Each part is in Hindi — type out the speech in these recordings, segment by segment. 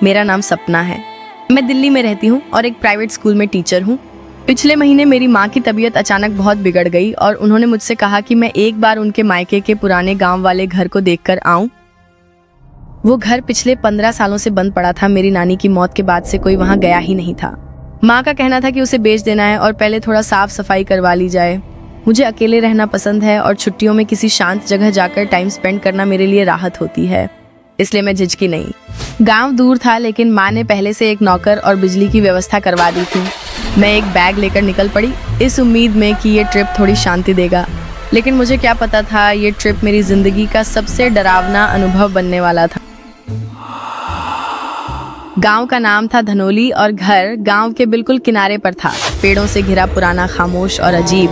मेरा नाम सपना है। मैं दिल्ली में रहती हूँ और एक प्राइवेट स्कूल में टीचर हूँ। पिछले महीने मेरी माँ की तबीयत अचानक बहुत बिगड़ गई और उन्होंने मुझसे कहा कि मैं एक बार उनके मायके के पुराने गांव वाले घर को देखकर आऊं। वो घर पिछले 15 सालों से बंद पड़ा था। मेरी नानी की मौत के बाद से कोई वहां गया ही नहीं था। माँ का कहना था कि उसे बेच देना है और पहले थोड़ा साफ सफाई करवा ली जाए। मुझे अकेले रहना पसंद है और छुट्टियों में किसी शांत जगह जाकर टाइम स्पेंड करना मेरे लिए राहत होती है, इसलिए मैं झिझकी नहीं। गांव दूर था लेकिन माँ ने पहले से एक नौकर और बिजली की व्यवस्था करवा दी थी। मैं एक बैग लेकर निकल पड़ी, इस उम्मीद में कि ये ट्रिप थोड़ी शांति देगा, लेकिन मुझे क्या पता था ये ट्रिप मेरी जिंदगी का सबसे डरावना अनुभव बनने वाला था। गांव का नाम था धनोली और घर गांव के बिल्कुल किनारे पर था। पेड़ों से घिरा, पुराना, खामोश और अजीब।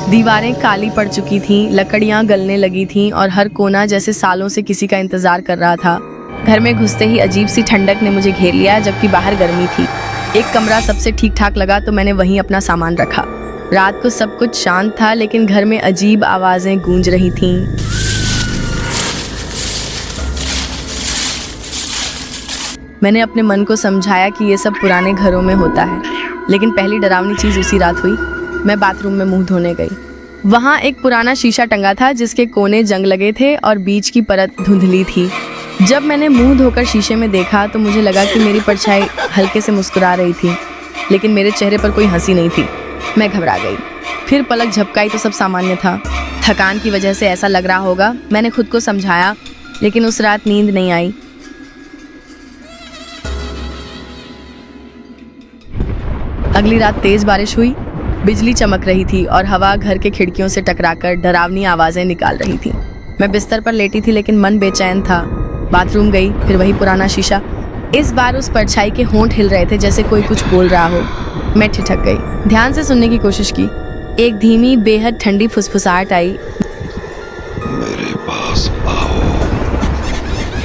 दीवारें काली पड़ चुकी थीं, लकड़ियां गलने लगी थीं और हर कोना जैसे सालों से किसी का इंतजार कर रहा था। घर में घुसते ही अजीब सी ठंडक ने मुझे घेर लिया, जबकि बाहर गर्मी थी। एक कमरा सबसे ठीक ठाक लगा तो मैंने वहीं अपना सामान रखा। रात को सब कुछ शांत था लेकिन घर में अजीब आवाजें गूंज रही थीं। मैंने अपने मन को समझाया कि ये सब पुराने घरों में होता है, लेकिन पहली डरावनी चीज उसी रात हुई। मैं बाथरूम में मुंह धोने गई। वहाँ एक पुराना शीशा टंगा था जिसके कोने जंग लगे थे और बीच की परत धुंधली थी। जब मैंने मुंह धोकर शीशे में देखा तो मुझे लगा कि मेरी परछाई हल्के से मुस्कुरा रही थी, लेकिन मेरे चेहरे पर कोई हंसी नहीं थी। मैं घबरा गई। फिर पलक झपकाई तो सब सामान्य था। थकान की वजह से ऐसा लग रहा होगा, मैंने खुद को समझाया, लेकिन उस रात नींद नहीं आई। अगली रात तेज बारिश हुई, बिजली चमक रही थी और हवा घर के खिड़कियों से टकराकर डरावनी आवाजें निकाल रही थी। मैं बिस्तर पर लेटी थी लेकिन मन बेचैन था। बाथरूम गई, फिर वही पुराना शीशा। इस बार उस परछाई के होंठ हिल रहे थे जैसे कोई कुछ बोल रहा हो। मैं ठिठक गई, ध्यान से सुनने की कोशिश की। एक धीमी, बेहद ठंडी फुसफुसाहट आई, मेरे पास आओ।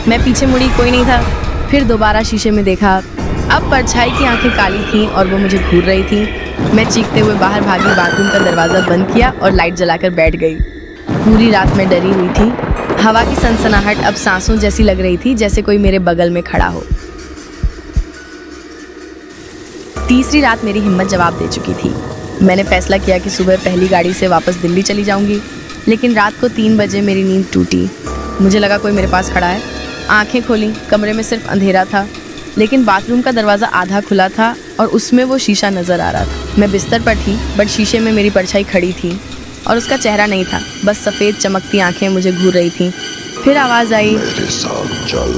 मैं पीछे मुड़ी, कोई नहीं था। फिर दोबारा शीशे में देखा। अब परछाई की आंखें काली थीं और वो मुझे घूर रही थी। मैं चीखते हुए बाहर भागी, बाथरूम का दरवाजा बंद किया और लाइट जलाकर बैठ गई। पूरी रात में डरी हुई थी। हवा की सनसनाहट अब सांसों जैसी लग रही थी, जैसे कोई मेरे बगल में खड़ा हो। तीसरी रात मेरी हिम्मत जवाब दे चुकी थी। मैंने फैसला किया कि सुबह पहली गाड़ी से वापस दिल्ली चली जाऊंगी, लेकिन रात को 3 बजे मेरी नींद टूटी। मुझे लगा कोई मेरे पास खड़ा है। आंखें खोली, कमरे में सिर्फ अंधेरा था, लेकिन बाथरूम का दरवाजा आधा खुला था और उसमें वो शीशा नजर आ रहा था। मैं बिस्तर पर थी, बट शीशे में मेरी परछाई खड़ी थी और उसका चेहरा नहीं था, बस सफेद चमकती आंखें मुझे घूर रही थीं। फिर आवाज आई, मेरे साथ चल।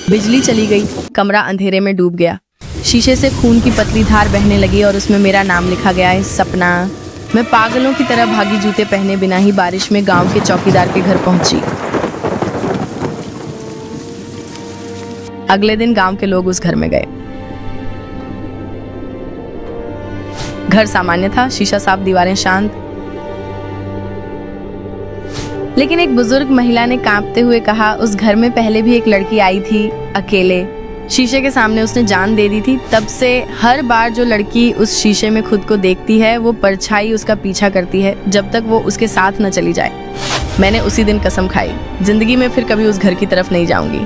बिजली चली गई, कमरा अंधेरे में डूब गया। शीशे से खून की पतली धार बहने लगी और उसमें मेरा नाम लिखा गया है, सपना। मैं पागलों की तरह भागी, जूते पहने बिना ही बारिश में गांव के चौकीदार के घर पहुंची। अगले दिन गांव के लोग उस घर में गए। घर सामान्य था, शीशा साफ, दीवारें शांत, लेकिन एक बुजुर्ग महिला ने कांपते हुए कहा, उस घर में पहले भी एक लड़की आई थी, अकेले। शीशे के सामने उसने जान दे दी थी। तब से हर बार जो लड़की उस शीशे में खुद को देखती है, वो परछाई उसका पीछा करती है जब तक वो उसके साथ न चली जाए। मैंने उसी दिन कसम खाई, जिंदगी में फिर कभी उस घर की तरफ नहीं जाऊंगी।